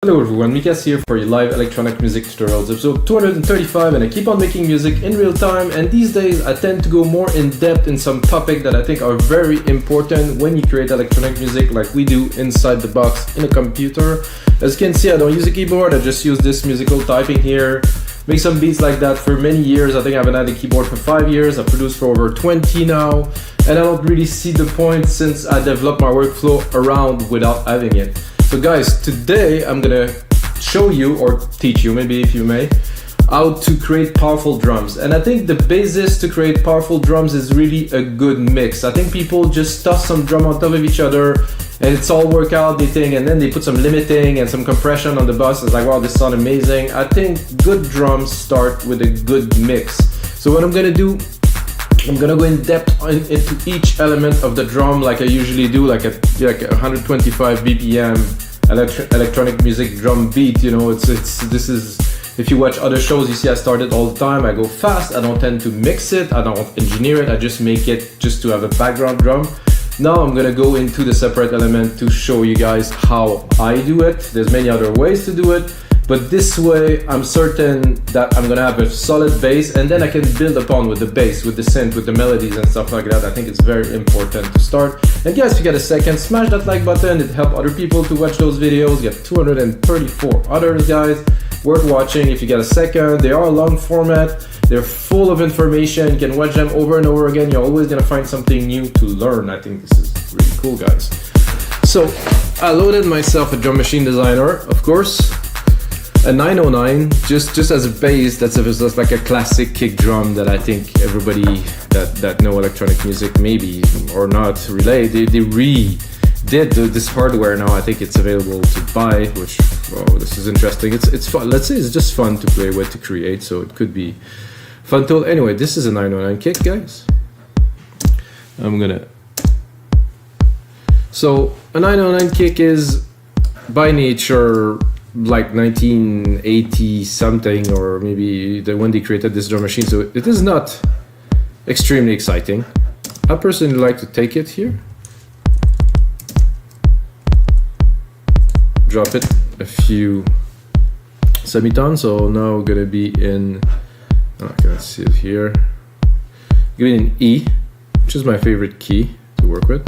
Hello everyone, Mikas here for your live electronic music tutorials, episode 235, and I keep on making music in real time, and these days I tend to go more in depth in some topics that I think are very important when you create electronic music like we do inside the box in a computer. As you can see, I don't use a keyboard, I just use this musical typing here. Make some beats like that for many years. I think I haven't had a keyboard for 5 years, I've produced for over 20 now, and I don't really see the point since I developed my workflow around without having it. So guys, today I'm gonna show you, or teach you maybe if you may, how to create powerful drums. And I think the basis to create powerful drums is really a good mix. I think people just toss some drum on top of each other and it's all work out, they think, and then they put some limiting and some compression on the bus. It's like, wow, this sounds amazing. I think good drums start with a good mix. So what I'm gonna do, I'm gonna go in depth into each element of the drum like I usually do, like a 125 BPM electronic music drum beat. You know, this is, if you watch other shows, you see I start it all the time. I go fast, I don't tend to mix it, I don't engineer it, I just make it just to have a background drum. Now I'm gonna go into the separate element to show you guys how I do it. There's many other ways to do it, but this way I'm certain that I'm gonna have a solid bass, and then I can build upon with the bass, with the synth, with the melodies and stuff like that. I think it's very important to start. And guys, if you get a second, smash that like button. It helps other people to watch those videos. You get 234 others, guys, worth watching. If you get a second, they are a long format. They're full of information. You can watch them over and over again. You're always gonna find something new to learn. I think this is really cool, guys. So I loaded myself a drum machine designer, of course. A 909, just as a bass. That's just like a classic kick drum that I think everybody that know electronic music maybe or not relate. They redid this hardware now. I think it's available to buy, which, oh, this is interesting. It's fun. Let's say it's just fun to play with, to create, so it could be fun tool. Anyway, this is a 909 kick, guys. So a 909 kick is by nature like 1980 something, or maybe when they created this drum machine, so it is not extremely exciting. I personally like to take it here, drop it a few semitones. So now we're gonna be in, I can't see it here, going in E, which is my favorite key to work with.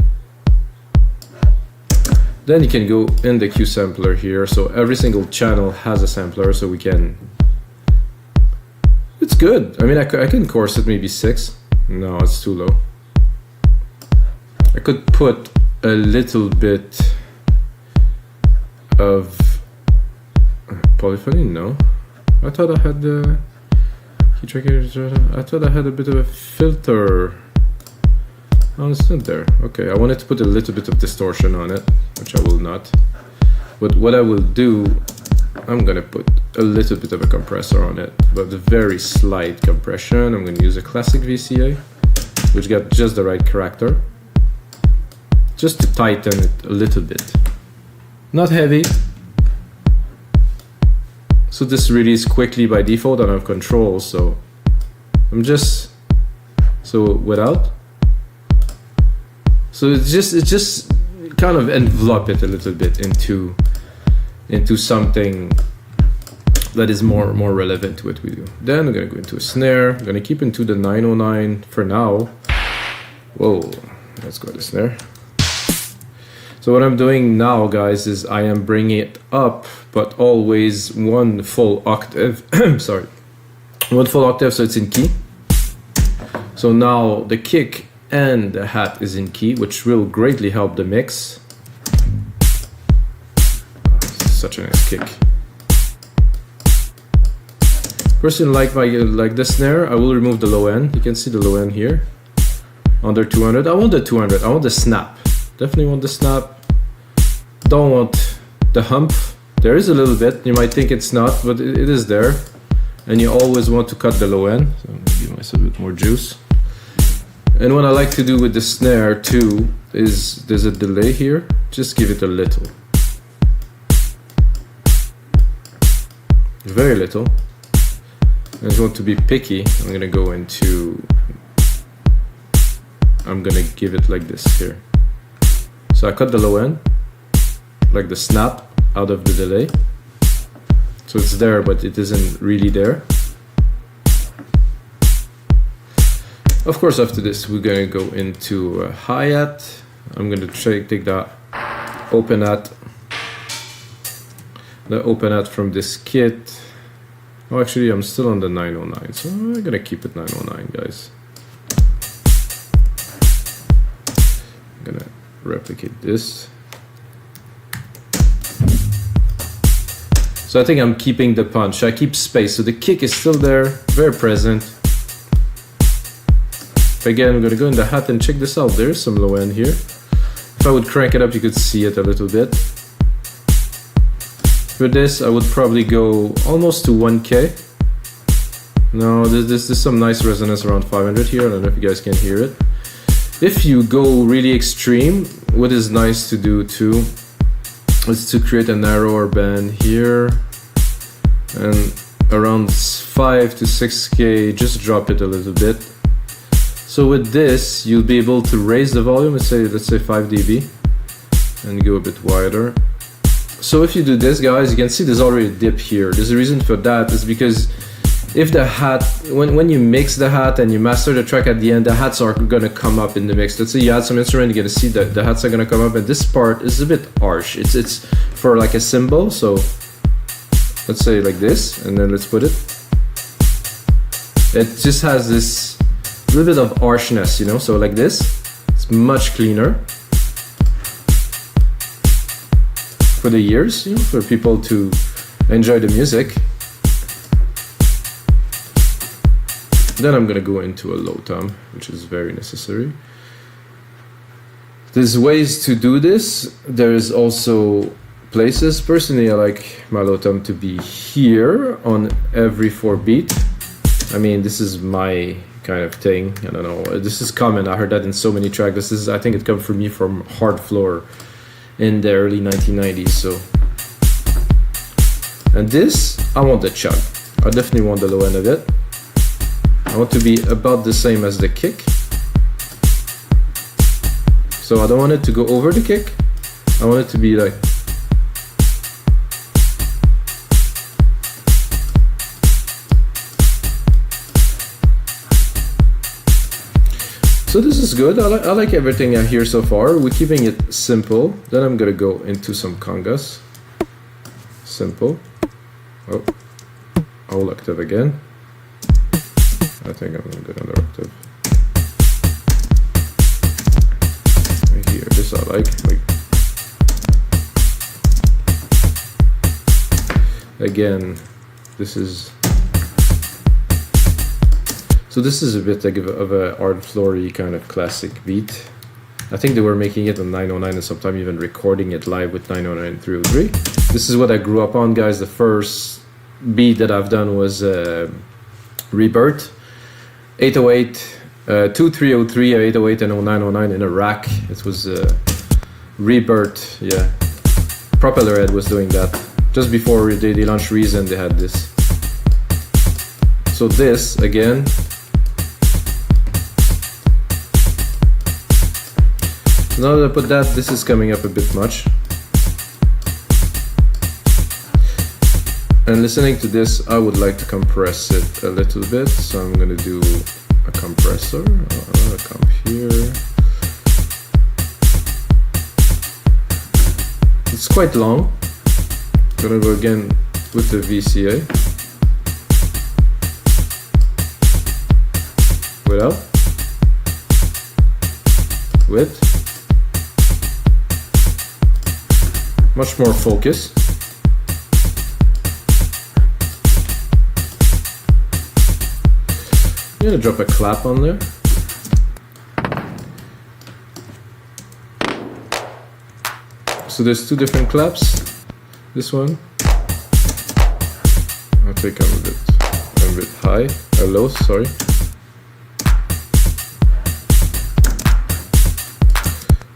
Then you can go in the Q sampler here. So every single channel has a sampler, so we can, it's good. I mean, I can course it maybe 6. No, it's too low. I could put a little bit of polyphony. No, I thought I had the key tracker. I thought I had a bit of a filter. Oh, it's not there. Okay, I wanted to put a little bit of distortion on it, which I will not. But what I will do, I'm gonna put a little bit of a compressor on it, but a very slight compression. I'm gonna use a classic VCA, which got just the right character, just to tighten it a little bit. Not heavy. So this releases quickly by default. I don't have control, so I'm just, so without. So it's just kind of envelop it a little bit into something that is more relevant to what we do. Then I'm gonna go into a snare. I'm gonna keep into the 909 for now. Whoa, let's go to snare. So what I'm doing now, guys, is I am bringing it up, but always one full octave. Sorry, one full octave, so it's in key. So now the kick and the hat is in key, which will greatly help the mix. Such a nice kick. Personally, like the snare, I will remove the low end. You can see the low end here, under 200. I want the 200. I want the snap. Definitely want the snap. Don't want the hump. There is a little bit. You might think it's not, but it is there. And you always want to cut the low end. So I'm gonna give myself a bit more juice. And what I like to do with the snare too is there's a delay here. Just give it a little. Very little. I just want to be picky. I'm gonna go into, I'm gonna give it like this here. So I cut the low end, like the snap out of the delay. So it's there, but it isn't really there. Of course, after this, we're gonna go into hi-hat. I'm gonna take that open hat from this kit. Oh, actually, I'm still on the 909, so I'm gonna keep it 909, guys. I'm gonna replicate this. So I think I'm keeping the punch. I keep space, so the kick is still there, very present. Again, I'm gonna go in the hat and check this out. There's some low end here. If I would crank it up, you could see it a little bit. For this, I would probably go almost to 1K. No, there's some nice resonance around 500 here. I don't know if you guys can hear it. If you go really extreme, what is nice to do too is to create a narrower band here and around 5 to 6K, just drop it a little bit. So with this, you'll be able to raise the volume, let's say 5 dB, and go a bit wider. So if you do this, guys, you can see there's already a dip here. There's a reason for that, is because if the hat, when you mix the hat and you master the track at the end, the hats are gonna come up in the mix. Let's say you add some instrument, you're gonna see that the hats are gonna come up, and this part is a bit harsh. It's for like a cymbal, so let's say like this, and then let's put it. It just has this little bit of harshness, you know, so like this, it's much cleaner for the ears, you know, for people to enjoy the music. Then I'm gonna go into a low tom, which is very necessary. There's ways to do this. There's also places. Personally, I like my low tom to be here on every 4 beat. I mean, this is my kind of thing. I don't know. This is common. I heard that in so many tracks. This is, I think it comes from me from Hard Floor in the early 1990s. So, and this, I want the chug. I definitely want the low end of it. I want to be about the same as the kick. So I don't want it to go over the kick. I want it to be like. So this is good. I like everything I hear so far. We're keeping it simple. Then I'm gonna go into some congas. Simple. Oh, whole octave again. I think I'm gonna do another octave. Here, this I like. Again, this is. So this is a bit like of a Hard Floor-y kind of classic beat. I think they were making it on 909 and sometimes even recording it live with 909 and 303. This is what I grew up on, guys. The first beat that I've done was Rebirth. 808, 2303, 808 and 0909 in a rack. It was Rebirth, yeah. Propeller Head was doing that. Just before they launched Reason, they had this. So this, again, now that I put that, this is coming up a bit much. And listening to this, I would like to compress it a little bit. So I'm gonna do a compressor, a comp here. It's quite long. I'm gonna go again with the VCA. Without. With. Much more focus. I'm gonna drop a clap on there. So there's 2 different claps. This one, I think I'm a bit high, low, sorry.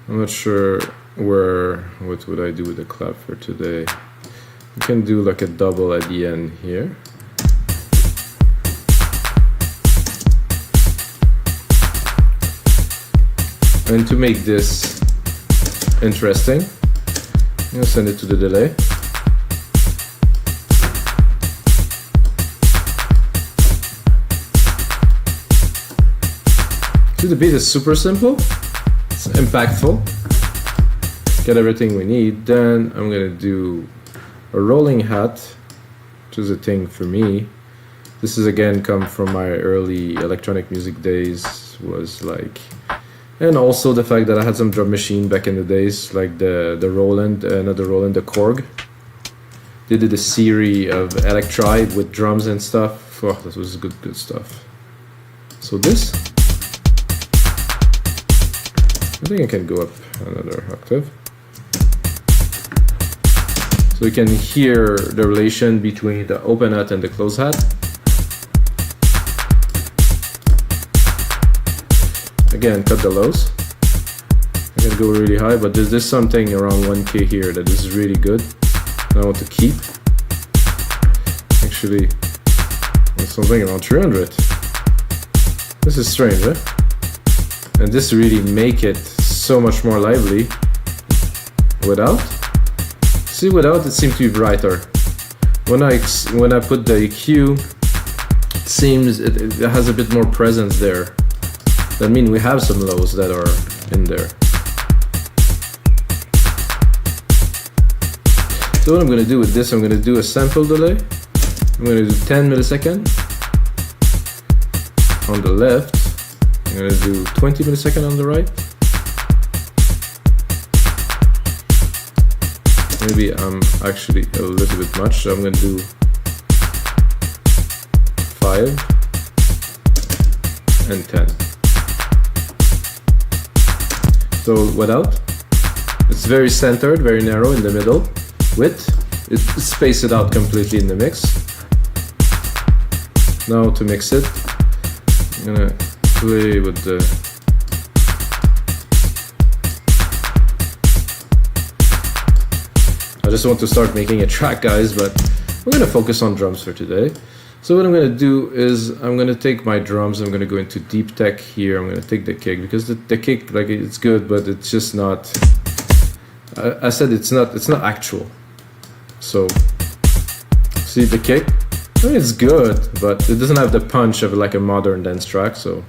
I'm not sure what would I do with the clap for today. You can do like a double at the end here. And to make this interesting, I'm gonna send it to the delay. See, the beat is super simple, it's impactful. Get everything we need. Then I'm gonna do a rolling hat, which is a thing for me. This is again come from my early electronic music days, was like, and also the fact that I had some drum machine back in the days, like the Roland, not the Roland, the Korg. They did a series of electride with drums and stuff. Oh, that was good stuff. So this, I think I can go up another octave. So you can hear the relation between the open hat and the closed hat. Again, cut the lows. I can go really high, but there's something around 1K here that is really good. And I want to keep. Actually, there's something around 300. This is strange, eh? And this really make it so much more lively. Without, see, without it seems to be brighter. When I put the EQ, it seems it has a bit more presence there. That means we have some lows that are in there. So what I'm going to do with this, I'm going to do a sample delay. I'm going to do 10 milliseconds on the left. I'm going to do 20 milliseconds on the right. Maybe I'm actually a little bit much, so I'm going to do 5 and 10. So without, it's very centered, very narrow in the middle. With, it space it out completely in the mix. Now to mix it, I'm gonna play with the I just want to start making a track, guys, but we're gonna focus on drums for today. So what I'm gonna do is I'm gonna take my drums, I'm gonna go into deep tech here, I'm gonna take the kick, because the kick, like, it's good, but it's just not, I said it's not actual. So, see the kick? I mean, it's good, but it doesn't have the punch of like a modern dance track, so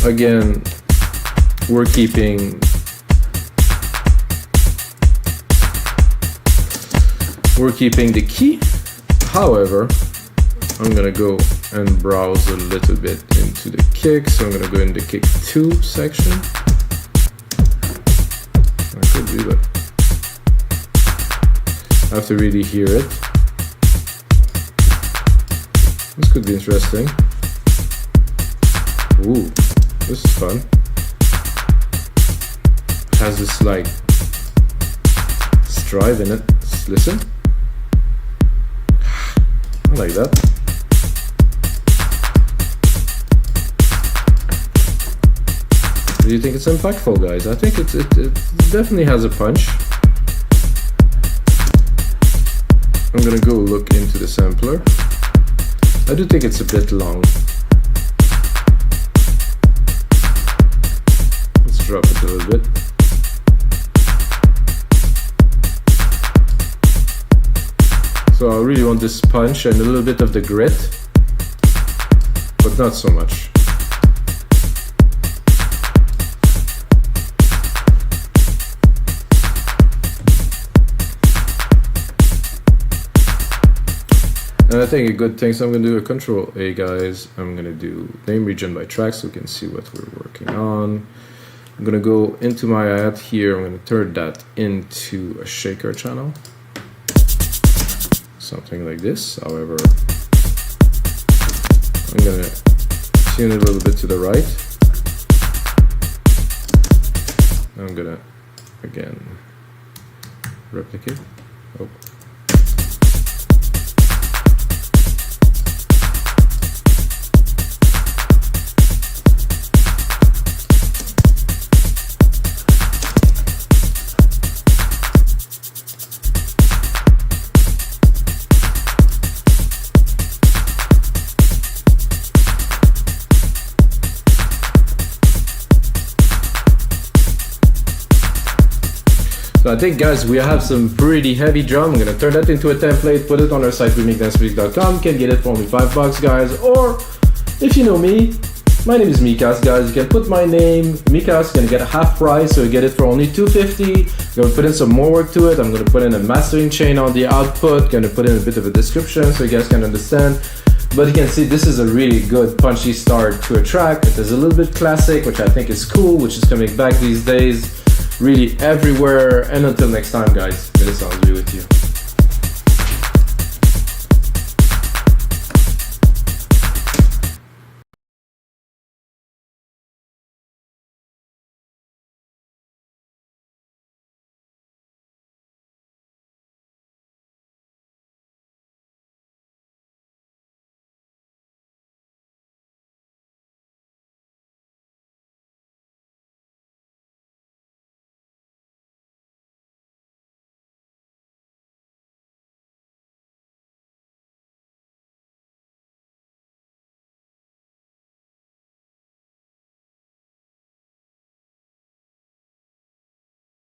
again, we're keeping the key. However, I'm gonna go and browse a little bit into the kick. So I'm gonna go in the kick 2 section. I could be, but I have to really hear it. This could be interesting. Ooh, this is fun. It has this like strive in it. Let's listen. I like that. Do you think it's impactful, guys? I think it definitely has a punch. I'm gonna go look into the sampler. I do think it's a bit long. Let's drop it a little bit. So I really want this punch and a little bit of the grit, but not so much. And I think a good thing, so I'm going to do a Control A, guys. I'm going to do name region by track so we can see what we're working on. I'm going to go into my ad here. I'm going to turn that into a shaker channel. Something like this. However, I'm going to tune it a little bit to the right. I'm going to, again, replicate. Oh. So I think, guys, we have some pretty heavy drum. I'm gonna turn that into a template, put it on our site, wemake dancemusic.com. Can get it for only $5, guys, or If you know me, my name is Mikas, guys. You can put my name, Mikas, gonna get a half price, so you get it for only $250. Gonna put in some more work to it. I'm gonna put in a mastering chain on the output, gonna put in a bit of a description so you guys can understand. But you can see this is a really good punchy start to a track. It is a little bit classic, which I think is cool, which is coming back these days, really everywhere. And until next time, guys, may the sounds be with you.